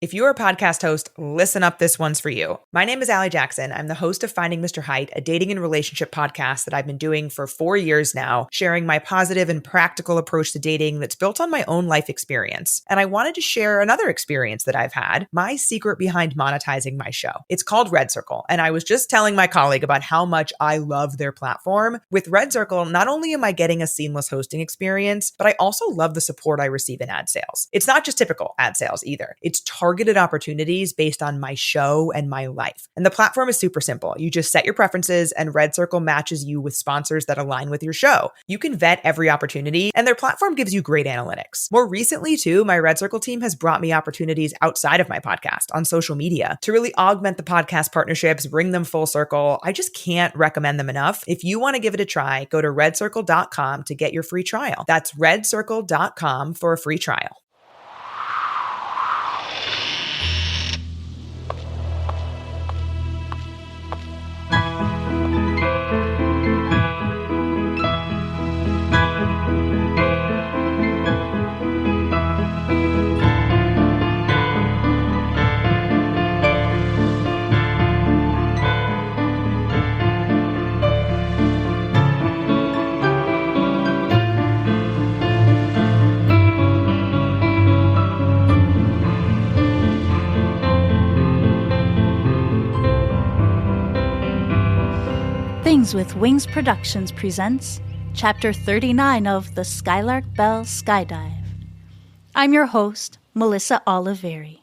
If you're a podcast host, listen up, this one's for you. My name is Allie Jackson. I'm the host of Finding Mr. Height, a dating and relationship podcast that I've been doing for 4 years now, sharing my positive and practical approach to dating that's built on my own life experience. And I wanted to share another experience that I've had, my secret behind monetizing my show. It's called Red Circle, and I was just telling my colleague about how much I love their platform. With Red Circle, not only am I getting a seamless hosting experience, but I also love the support I receive in ad sales. It's not just typical ad sales either. It's targeted opportunities based on my show and my life. And the platform is super simple. You just set your preferences and Red Circle matches you with sponsors that align with your show. You can vet every opportunity and their platform gives you great analytics. More recently too, my Red Circle team has brought me opportunities outside of my podcast on social media to really augment the podcast partnerships, bring them full circle. I just can't recommend them enough. If you want to give it a try, go to redcircle.com to get your free trial. That's redcircle.com for a free trial. Things with Wings Productions presents Chapter 39 of the Skylark Bell Skyedive. I'm your host, Melissa Oliveri.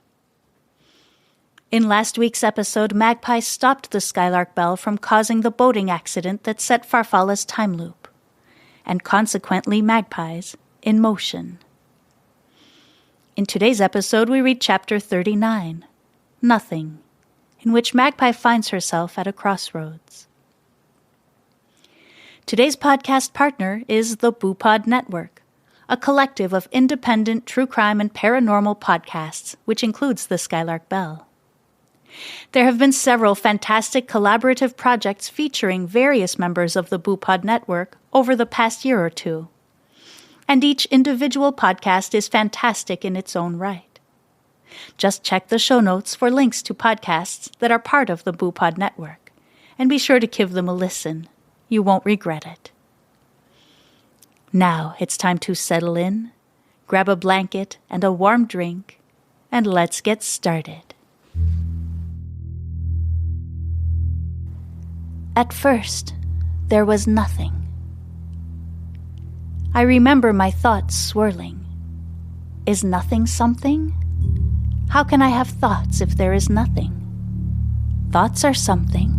In last week's episode, Magpie stopped the Skylark Bell from causing the boating accident that set Farfalla's time loop, and consequently Magpie's, in motion. In today's episode, we read Chapter 39, Nothing, in which Magpie finds herself at a crossroads. Today's podcast partner is the Boopod Network, a collective of independent true crime and paranormal podcasts, which includes the Skylark Bell. There have been several fantastic collaborative projects featuring various members of the Boopod Network over the past year or two, and each individual podcast is fantastic in its own right. Just check the show notes for links to podcasts that are part of the Boopod Network, and be sure to give them a listen. You won't regret it. Now it's time to settle in, grab a blanket and a warm drink, and let's get started. At first, there was nothing. I remember my thoughts swirling. Is nothing something? How can I have thoughts if there is nothing? Thoughts are something.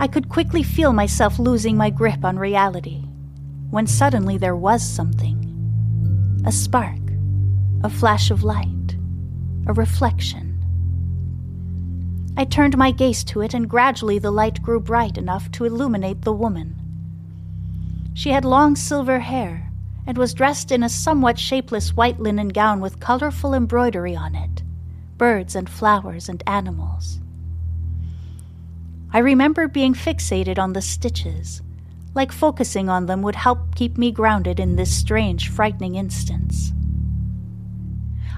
I could quickly feel myself losing my grip on reality, when suddenly there was something. A spark, a flash of light, a reflection. I turned my gaze to it, and gradually the light grew bright enough to illuminate the woman. She had long silver hair, and was dressed in a somewhat shapeless white linen gown with colorful embroidery on it, birds and flowers and animals. I remember being fixated on the stitches, like focusing on them would help keep me grounded in this strange, frightening instance.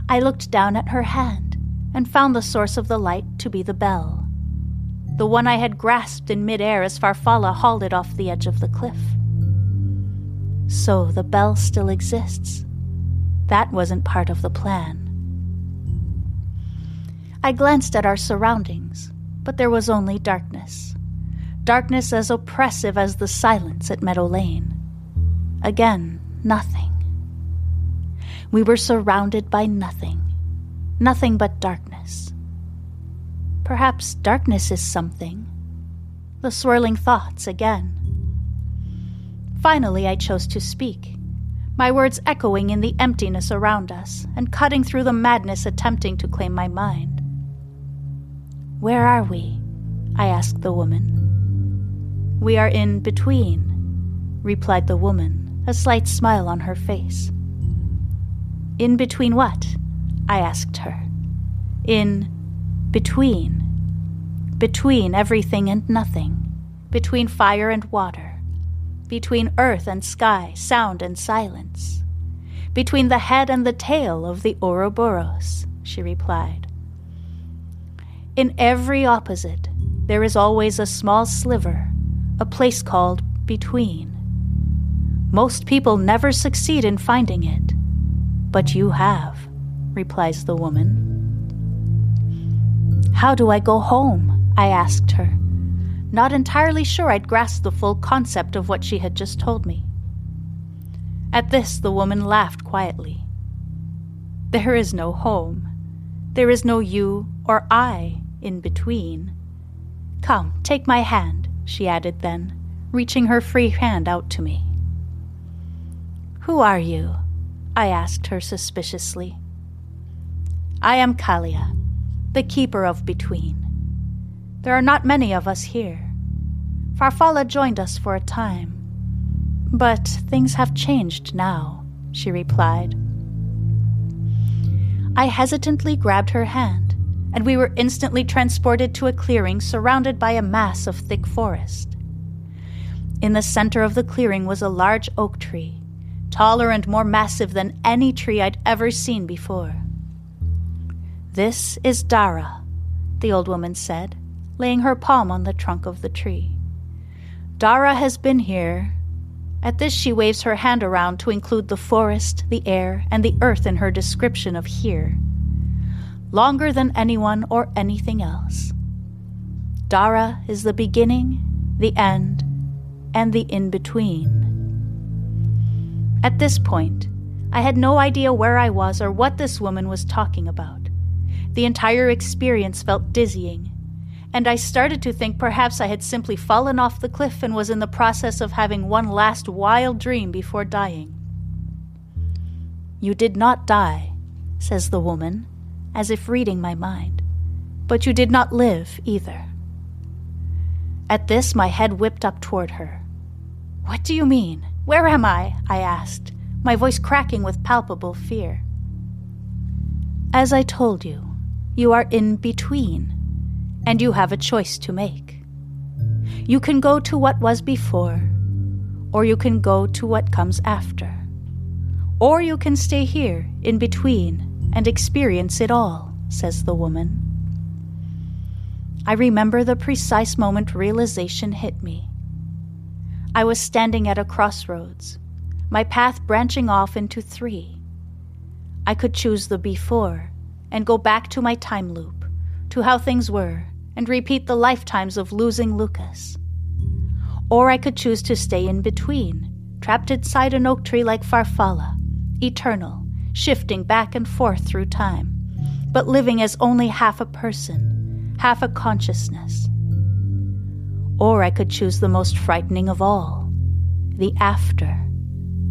I looked down at her hand and found the source of the light to be the bell, the one I had grasped in midair as Farfalla hauled it off the edge of the cliff. So the bell still exists. That wasn't part of the plan. I glanced at our surroundings, but there was only darkness. Darkness as oppressive as the silence at Meadow Lane. Again, nothing. We were surrounded by nothing. Nothing but darkness. Perhaps darkness is something. The swirling thoughts again. Finally, I chose to speak, my words echoing in the emptiness around us and cutting through the madness attempting to claim my mind. "Where are we?" I asked the woman. "We are in between," replied the woman, a slight smile on her face. "In between what?" I asked her. "In between. Between everything and nothing. Between fire and water. Between earth and sky, sound and silence. between the head and the tail of the Ouroboros, she replied. In every opposite, there is always a small sliver, a place called between. Most people never succeed in finding it, but you have, replies the woman. How do I go home? I asked her, not entirely sure I'd grasped the full concept of what she had just told me. At this, the woman laughed quietly. There is no home. There is no you or I in between. Come, take my hand, she added then, reaching her free hand out to me. Who are you? I asked her suspiciously. I am Kalia, the keeper of between. There are not many of us here. Farfalla joined us for a time, but things have changed now, she replied. I hesitantly grabbed her hand, and we were instantly transported to a clearing surrounded by a mass of thick forest. In the center of the clearing was a large oak tree, taller and more massive than any tree I'd ever seen before. This is Dara, the old woman said, laying her palm on the trunk of the tree. Dara has been here. At this she waves her hand around to include the forest, the air, and the earth in her description of here. Longer than anyone or anything else. Dara is the beginning, the end, and the in-between. At this point, I had no idea where I was or what this woman was talking about. The entire experience felt dizzying, and I started to think perhaps I had simply fallen off the cliff and was in the process of having one last wild dream before dying. You did not die, says the woman, as if reading my mind, but you did not live either. At this, my head whipped up toward her. What do you mean? Where am I? I asked, my voice cracking with palpable fear. As I told you, you are in between, and you have a choice to make. You can go to what was before, or you can go to what comes after. Or you can stay here, in between, and experience it all, says the woman. I remember the precise moment realization hit me. I was standing at a crossroads, my path branching off into 3. I could choose the before and go back to my time loop, to how things were, and repeat the lifetimes of losing Lucas. Or I could choose to stay in between, trapped inside an oak tree like Farfalla, eternal, shifting back and forth through time, but living as only half a person, half a consciousness. Or I could choose the most frightening of all, the after,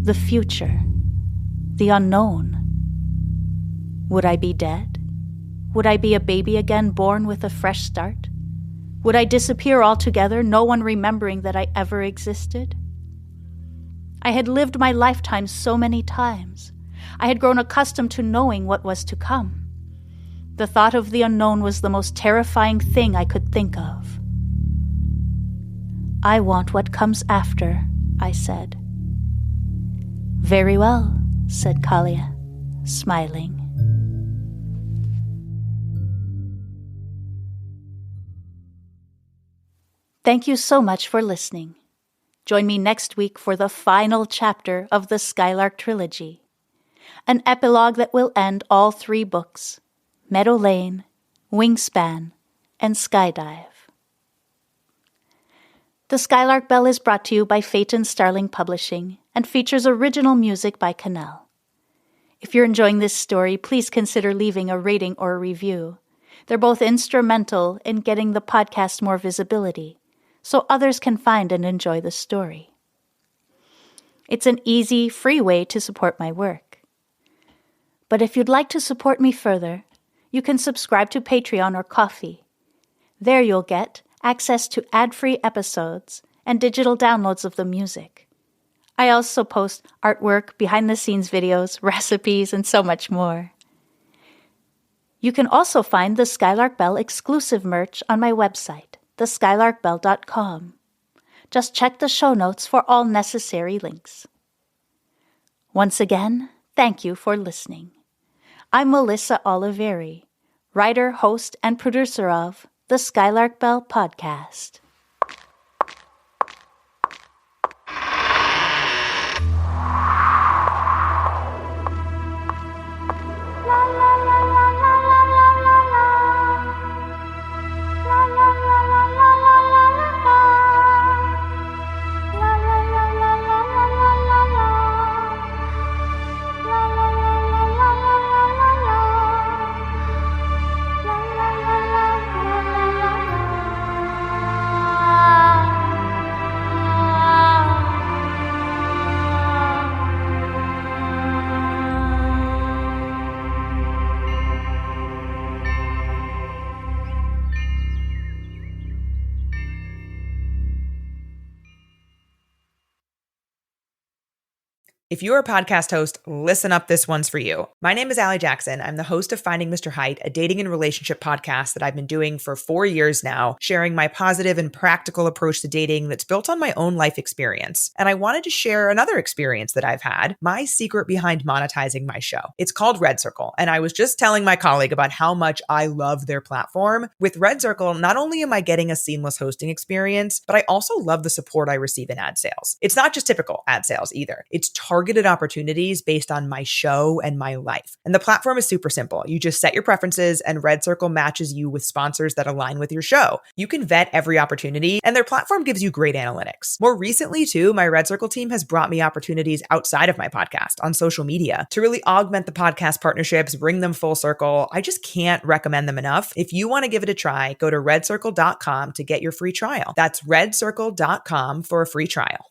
the future, the unknown. Would I be dead? Would I be a baby again, born with a fresh start? Would I disappear altogether, no one remembering that I ever existed? I had lived my lifetime so many times. I had grown accustomed to knowing what was to come. The thought of the unknown was the most terrifying thing I could think of. I want what comes after, I said. Very well, said Kalia, smiling. Thank you so much for listening. Join me next week for the final chapter of the Skylark trilogy, an epilogue that will end all 3 books, Meadow Lane, Wingspan, and Skyedive. The Skylark Bell is brought to you by Phaeton Starling Publishing and features original music by Cannell. If you're enjoying this story, please consider leaving a rating or a review. They're both instrumental in getting the podcast more visibility, so others can find and enjoy the story. It's an easy, free way to support my work. But if you'd like to support me further, you can subscribe to Patreon or Ko-fi. There you'll get access to ad-free episodes and digital downloads of the music. I also post artwork, behind-the-scenes videos, recipes, and so much more. You can also find the Skylark Bell exclusive merch on my website, theskylarkbell.com. Just check the show notes for all necessary links. Once again, thank you for listening. I'm Melissa Oliveri, writer, host, and producer of the Skylark Bell podcast. If you're a podcast host, listen up, this one's for you. My name is Allie Jackson. I'm the host of Finding Mr. Height, a dating and relationship podcast that I've been doing for 4 years now, sharing my positive and practical approach to dating that's built on my own life experience. And I wanted to share another experience that I've had, my secret behind monetizing my show. It's called Red Circle, and I was just telling my colleague about how much I love their platform. With Red Circle, not only am I getting a seamless hosting experience, but I also love the support I receive in ad sales. It's not just typical ad sales either. It's targeted opportunities based on my show and my life. And the platform is super simple. You just set your preferences and Red Circle matches you with sponsors that align with your show. You can vet every opportunity and their platform gives you great analytics. More recently too, my Red Circle team has brought me opportunities outside of my podcast on social media to really augment the podcast partnerships, bring them full circle. I just can't recommend them enough. If you want to give it a try, go to redcircle.com to get your free trial. That's redcircle.com for a free trial.